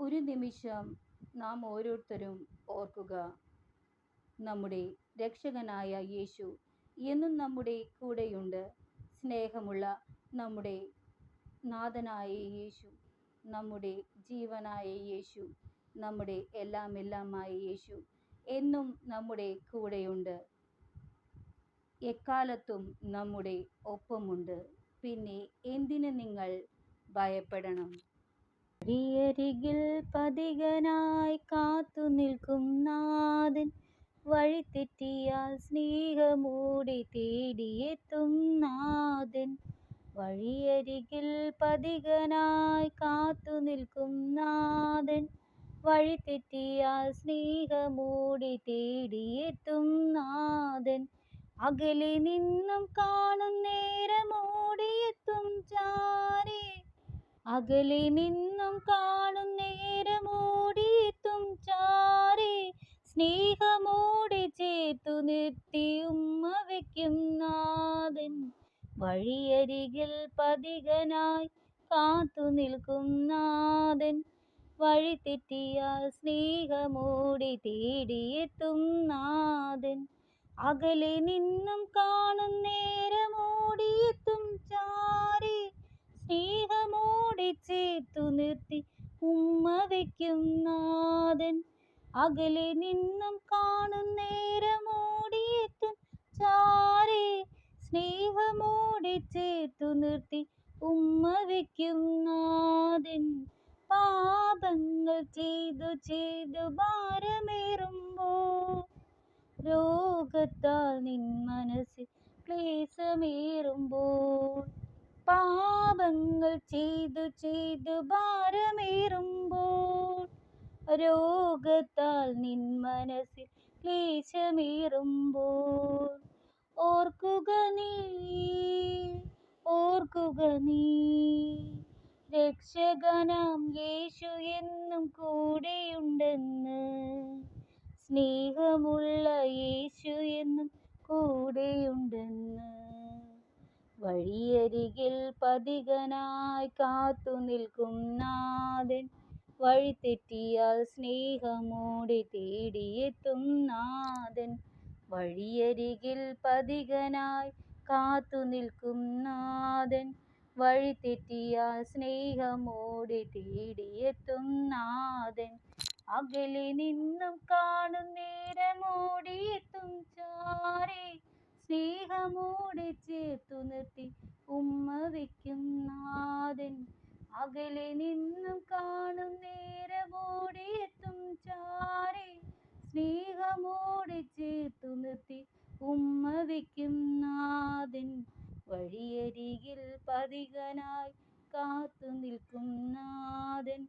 ഒരു നിമിഷം നാം ഓരോരുത്തരും ഓർക്കുക, നമ്മുടെ രക്ഷകനായ യേശു എന്നും നമ്മുടെ കൂടെയുണ്ട്. സ്നേഹമുള്ള നമ്മുടെ നാഥനായ യേശു, നമ്മുടെ ജീവനായ യേശു, നമ്മുടെ എല്ലാമായ യേശു എന്നും നമ്മുടെ കൂടെയുണ്ട്. എക്കാലത്തും നമ്മുടെ ഒപ്പമുണ്ട്. പിന്നെ എന്തിന് നിങ്ങൾ ഭയപ്പെടണം? വഴിയരികിൽ പഥികനായി കാത്തു നിൽക്കും നാഥൻ, വഴിതെറ്റിയാൽ സ്നേഹമോടെ തേടിയെത്തും നാഥൻ. വഴിയരികിൽ പഥികനായി കാത്തു നിൽക്കും നാഥൻ, വഴിതെറ്റിയാൽ സ്നേഹമോടെ തേടിയെത്തും നാഥൻ. അകലെ നിന്നും കാണും നേരമോടിയെത്തും ചാരേ, അകലെ നിന്നും കാണും നേരമോടിയെത്തും ചാരേ, സ്നേഹമോടെ ചേർത്തു നിർത്തി ഉമ്മ വയ്ക്കും നാഥൻ. വഴിയരികിൽ പഥികനായി കാത്തു നിൽക്കും നാഥൻ, വഴിതെറ്റിയാൽ സ്നേഹമോടെ തേടിയെത്തും നാഥൻ. അകലെ നിന്നും കാണും നേരമോടിയെത്തും ചാരേ, സ്നേഹമോടെ ചേർത്തു നിർത്തി ഉമ്മ വയ്ക്കും നാഥൻ. അകലെ നിന്നും കാണും നേരമോടിയെത്തും ചാരേ, സ്നേഹമോടെ ചേർത്തു നിർത്തി ഉമ്മ വയ്ക്കും നാഥൻ. പാപങ്ങൾ ചെയ്തു ഭാരമേറുമ്പോൾ, രോഗത്താൽ നിൻ മനസ്സിൽ ക്ലേശമേറുമ്പോൾ, പാപങ്ങൾ ചെയ്തു ഭാരമേറുമ്പോൾ, രോഗത്താൽ നിൻ മനസ്സിൽ ക്ലേശമേറുമ്പോൾ, ഓർക്കുക നീ, ഓർക്കുക നീ, രക്ഷകനാം യേശു എന്നും കൂടെയുണ്ടെന്ന്. സ്നേഹമുള്ള യേശു എന്നും കൂടെയുണ്ടെന്ന്. വഴിയരികിൽ പഥികനായി കാത്തു നിൽക്കും നാഥൻ, വഴിതെറ്റിയാൽ സ്നേഹമോടെ തേടിയെത്തും നാഥൻ. വഴിയരികിൽ പഥികനായി കാത്തു നിൽക്കും നാഥൻ, വഴിതെറ്റിയാൽ സ്നേഹമോടെ തേടിയെത്തും നാഥൻ. അകലെ നിന്നും കാണും നേരമോടിയെത്തും ചാരേ, സ്നേഹമോടെ ചേർത്തു നിർത്തി ഉമ്മ വയ്ക്കും നാഥൻ. അകലെ നിന്നും കാണും നേരമോടിയെത്തും ചാരേ, സ്നേഹമോടെ ചേർത്തു നിർത്തി ഉമ്മ വയ്ക്കും നാഥൻ. വഴിയരികിൽ പഥികനായി കാത്തു നിൽക്കും നാഥൻ,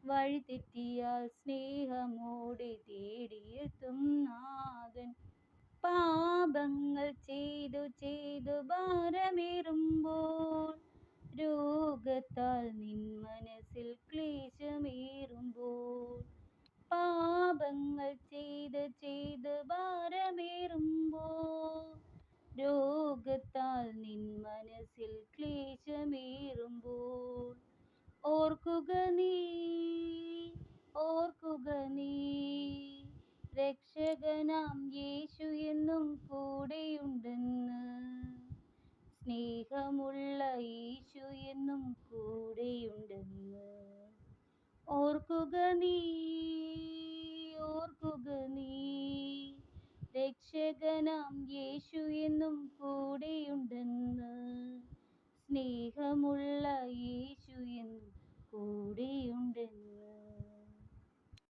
വഴിതെറ്റിയാൽ സ്നേഹമോടെ തേടിയെത്തും നാഥൻ. പാപങ്ങൾ ചെയ്തു ഭാരമേറുമ്പോൾ, രോഗത്താൽ നിൻ മനസ്സിൽ ക്ലേശമേറുമ്പോൾ, പാപങ്ങൾ ചെയ്തു ഭാരമേറുമ്പോൾ, രോഗത്താൽ നിൻ മനസ്സിൽ ക്ലേശമേറുമ്പോൾ, ഓർക്കുക നീ, ഓർക്കുക നീ, രക്ഷകനാം യേശു എന്നും കൂടെയുണ്ടെന്ന്. സ്നേഹമുള്ള യേശു എന്നും കൂടെയുണ്ടെന്ന്. ഓർക്കുക നീ, ഓർക്കുക നീ, രക്ഷകനാം